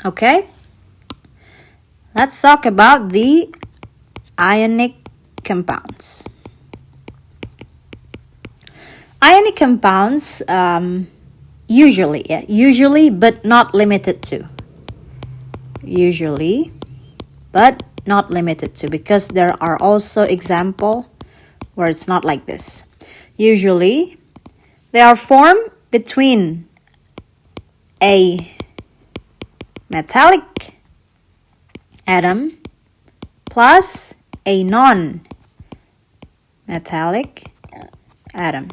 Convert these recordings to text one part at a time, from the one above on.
Okay, let's talk about the ionic compounds. Ionic compounds, usually, but not limited to. Usually, but not limited to, because there are also examples where it's not like this. Usually, they are formed between a metallic atom plus a non-metallic atom.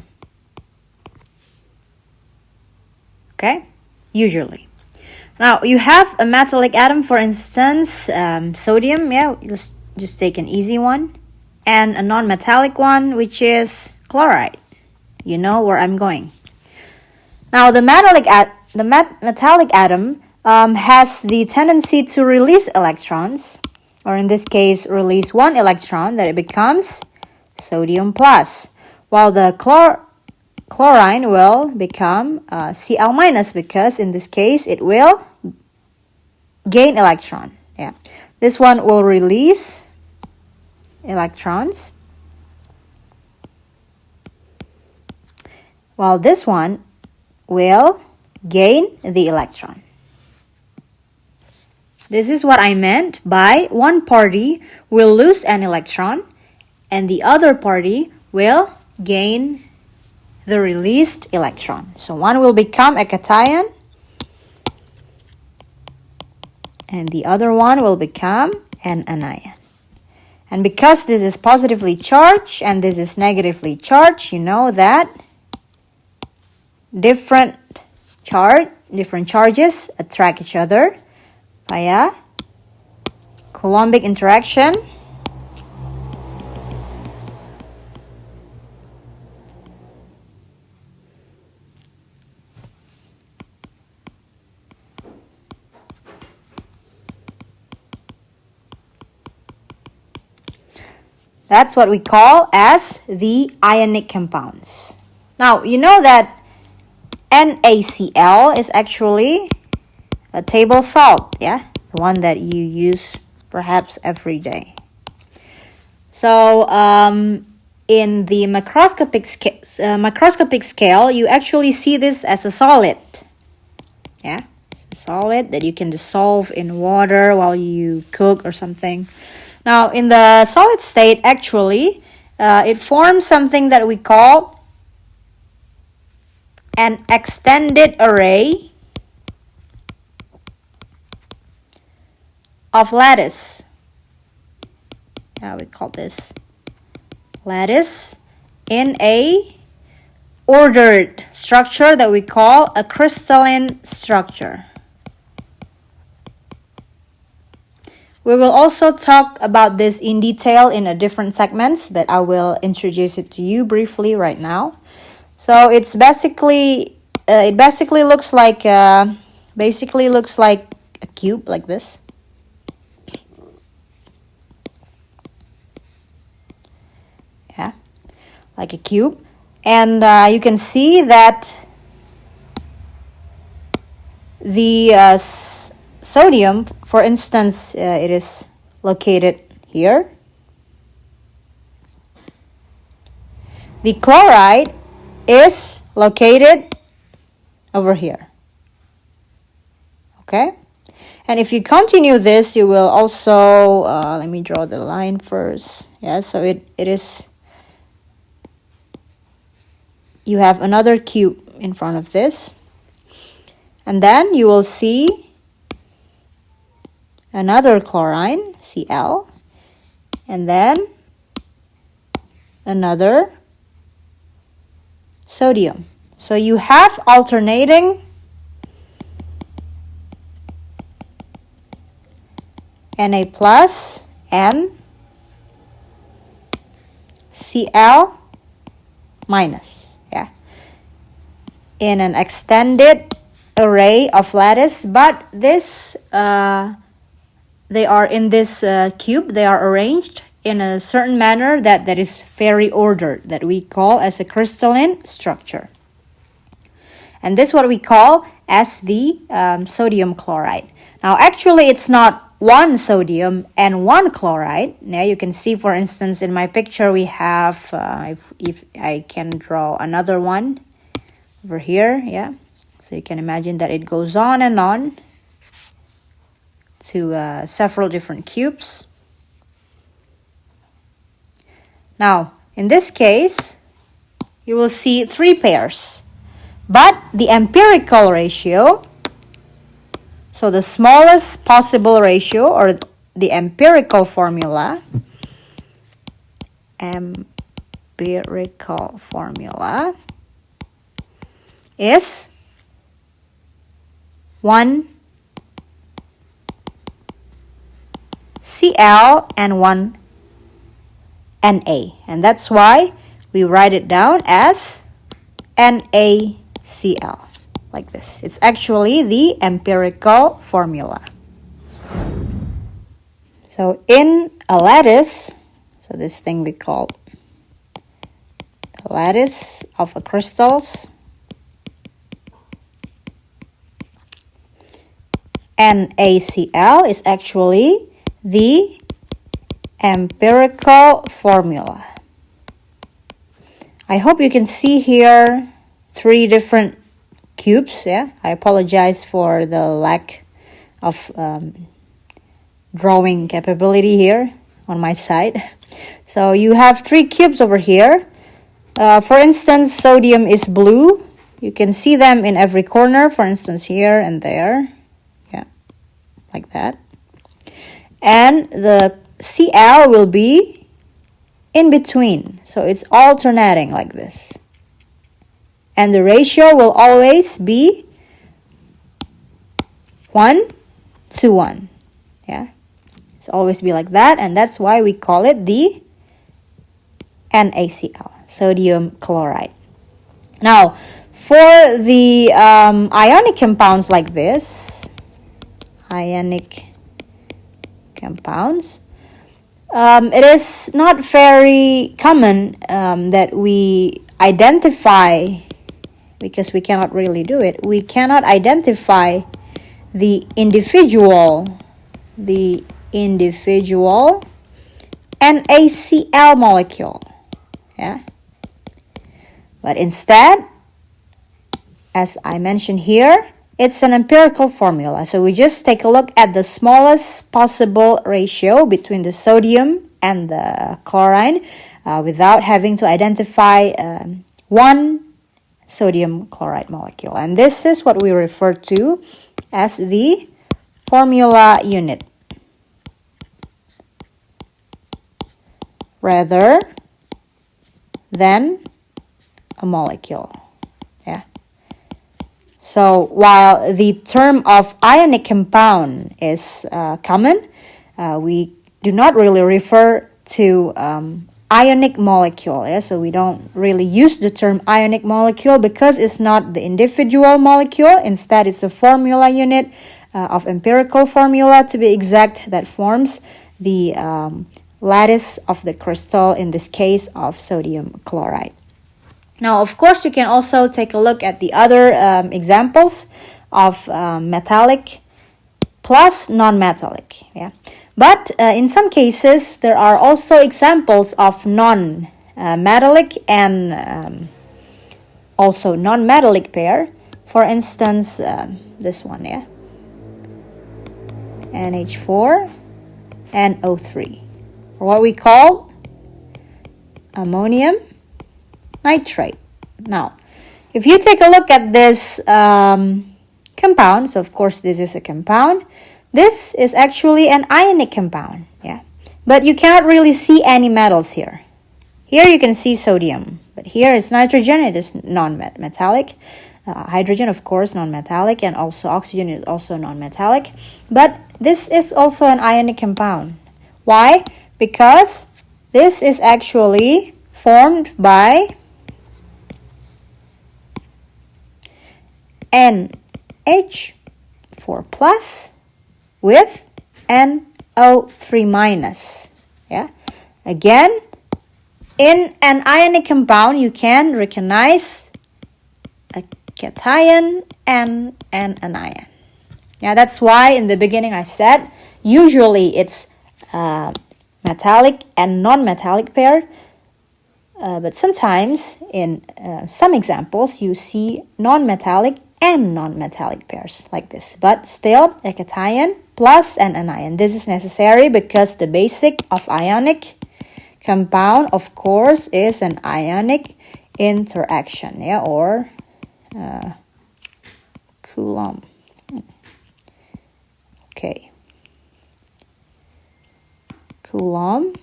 Okay, usually. Now, you have a metallic atom, for instance, sodium, just take an easy one, and a non-metallic one, which is chloride. You know where I'm going. Now, the metallic atom has the tendency to release electrons, or in this case, release one electron, that it becomes sodium plus, while the chlorine will become Cl minus, because in this case it will gain electron. This one will release electrons, while this one will gain the electron. This is what I meant by one party will lose an electron and the other party will gain the released electron. So one will become a cation and the other one will become an anion. And because this is positively charged and this is negatively charged, you know that different charges attract each other via Coulombic interaction. That's what we call as the ionic compounds. Now, you know that NaCl is actually a table salt, the one that you use perhaps every day. So, in the microscopic scale, you actually see this as a solid, it's a solid that you can dissolve in water while you cook or something. Now, in the solid state, actually, it forms something that we call an extended array of lattice. We call this lattice in a ordered structure that we call a crystalline structure. We will also talk about this in detail in a different segments, but I will introduce it to you briefly right now. So it's basically looks like a cube like this. Like a cube, and you can see that the sodium, for instance, it is located here. The chloride is located over here. Okay? And if you continue this, you will also, let me draw the line first. So it is, you have another cube in front of this. And then you will see another chlorine, Cl, and then another sodium. So you have alternating Na plus and Cl minus, in an extended array of lattice, but this they are in this cube, they are arranged in a certain manner that is very ordered, that we call as a crystalline structure. And this is what we call as the sodium chloride. Now, actually, it's not one sodium and one chloride. Now, you can see, for instance, in my picture, we have, if I can draw another one over here, yeah. So you can imagine that it goes on and on to several different cubes. Now, in this case, you will see 3 pairs. But the empirical ratio, so the smallest possible ratio, or the empirical formula, is 1 Cl and 1 Na. And that's why we write it down as NaCl, like this. It's actually the empirical formula. So in a lattice, so this thing we call the lattice of a crystals, NaCl is actually the empirical formula. I hope you can see here 3 different cubes. Yeah, I apologize for the lack of drawing capability here on my side. So you have 3 cubes over here. For instance, sodium is blue. You can see them in every corner, for instance, here and there. Yeah, like that. And the Cl will be in between. So it's alternating like this. And the ratio will always be 1 to 1. Yeah. It's always be like that, and that's why we call it the NaCl, sodium chloride. Now, for the ionic compounds like this, ionic compounds, it is not very common that we identify, because we cannot really do it, we cannot identify the individual NaCl molecule. Yeah. But instead, as I mentioned here, it's an empirical formula. So we just take a look at the smallest possible ratio between the sodium and the chlorine without having to identify one sodium chloride molecule. And this is what we refer to as the formula unit, rather than a molecule. Yeah. So while the term of ionic compound is common, we do not really refer to ionic molecule. Yeah? So we don't really use the term ionic molecule because it's not the individual molecule. Instead, it's a formula unit of empirical formula, to be exact, that forms the lattice of the crystal, in this case of sodium chloride. Now, of course, you can also take a look at the other examples of metallic plus non-metallic. Yeah, but in some cases, there are also examples of non-metallic and also non-metallic pair. For instance, this one, yeah, NH4 and O3, or what we call ammonium nitrate. Now, if you take a look at this compound, so of course this is a compound, this is actually an ionic compound, yeah, but you cannot really see any metals here. Here you can see sodium, but here is nitrogen, it is non-metallic. Hydrogen, of course, non-metallic, and also oxygen is also non-metallic, but this is also an ionic compound. Why? Because this is actually formed by NH4 plus with NO3 minus. Yeah. Again, in an ionic compound, you can recognize a cation and an anion. Yeah, that's why in the beginning I said usually it's metallic and non-metallic pair. But sometimes in some examples you see non-metallic and non-metallic pairs like this. But still a cation plus an anion. This is necessary because the basic of ionic compound, of course, is an ionic interaction, yeah, or Coulomb. Okay. Coulomb.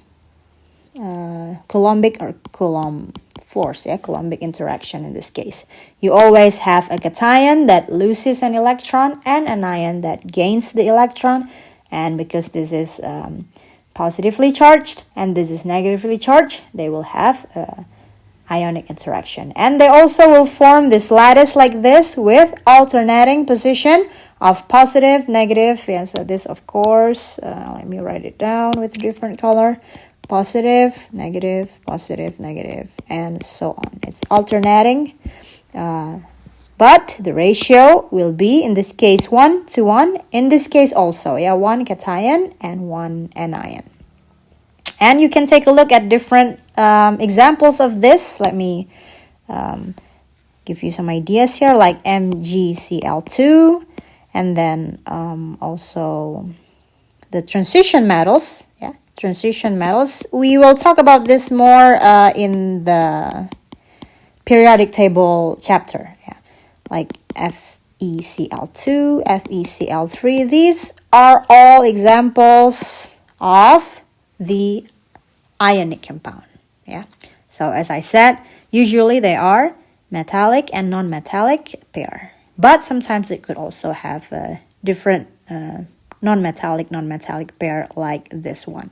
Coulombic or Coulomb force, yeah, Coulombic interaction in this case. You always have a cation that loses an electron and an ion that gains the electron, and because this is positively charged and this is negatively charged, they will have ionic interaction. And they also will form this lattice like this with alternating position of positive, negative. Yeah, so this, of course, let me write it down with a different color. Positive, negative, and so on. It's alternating, but the ratio will be, in this case, 1 to 1. In this case also, yeah, 1 cation and 1 anion. And you can take a look at different examples of this. Let me give you some ideas here, like MgCl2, and then also the transition metals, yeah. Transition metals. We will talk about this more in the periodic table chapter. Yeah, like FeCl2, FeCl3. These are all examples of the ionic compound. Yeah. So as I said, usually they are metallic and non-metallic pair, but sometimes it could also have a different non-metallic pair like this one.